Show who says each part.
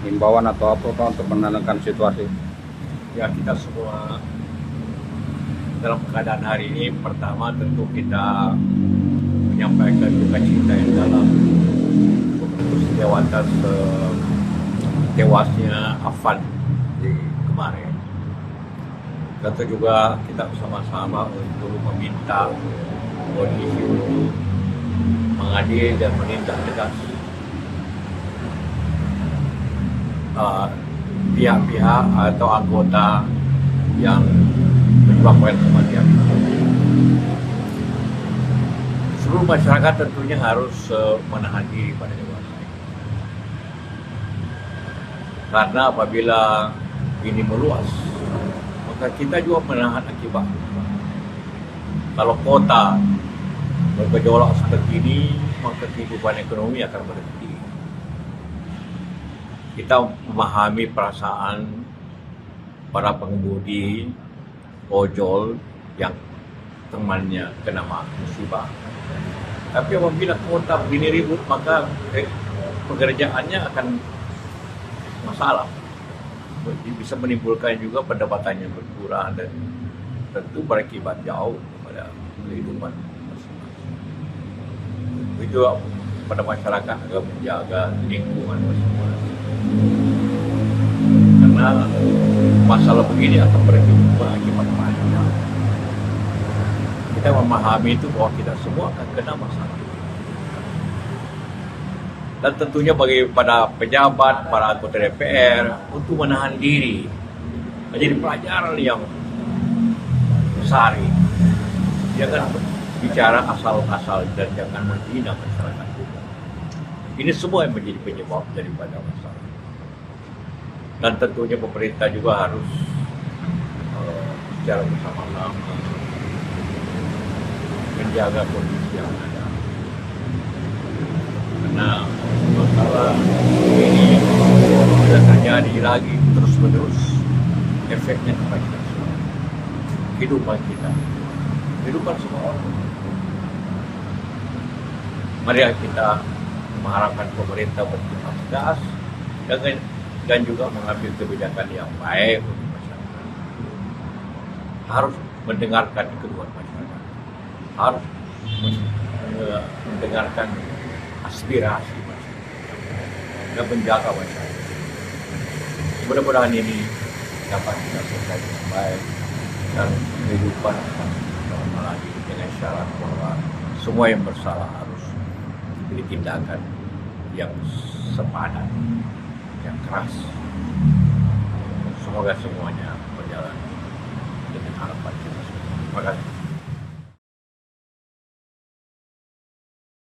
Speaker 1: himbauan atau apa Pak untuk menenangkan situasi?
Speaker 2: Ya, kita semua dalam keadaan hari ini, pertama tentu kita menyampaikan duka cita yang dalam peristiwa atas tewasnya Afan di kemarin. Tentu juga kita bersama-sama untuk meminta polisi untuk mengadili dan menindak tegas pihak-pihak atau anggota yang menyebabkan kematian. Seluruh masyarakat tentunya harus menahan diri pada dewasa. Karena apabila ini meluas, maka kita juga menahan akibat. Kalau kota bergejolak seperti ini, maka kehidupan ekonomi akan berhenti. Kita memahami perasaan para pengemudi ojol yang temannya kena musibah. Tapi apabila kota begini ribut, maka pekerjaannya akan masalah. Bisa menimbulkan juga pendapatannya berkurang dan tentu berakibat jauh pada kehidupan masing-masing. Itu pada masyarakat agar menjaga lingkungan masing-masing. Karena masalah begini akan berakibat panjang. Kita memahami itu bahwa kita semua akan kena masalah. Dan tentunya bagi pada pejabat, para anggota DPR untuk menahan diri menjadi pelajaran yang besar. Jangan bicara asal-asal dan jangan menghina masyarakat juga. Ini semua yang menjadi penyebab daripada masalah. Dan tentunya pemerintah juga harus secara bersama-sama menjaga kondisi yang ada. Karena masalah ini tidak terjadi lagi terus-menerus, efeknya kepada kita semua, kehidupan kita, kehidupan semua orang. Mari kita mengharapkan pemerintah bertindak tegas dan juga mengambil kebijakan yang baik untuk masyarakat. Harus mendengarkan keluhan masyarakat, harus mendengarkan aspirasi masyarakat dan menjaga masyarakat. Mudah-mudahan ini dapat kita selesai dengan baik dan kehidupan akan normal lagi dengan syarat bahwa semua yang bersalah harus diberi tindakan yang sepadan, yang keras. Semoga semuanya berjalan dengan harapan kita semua. Terima kasih.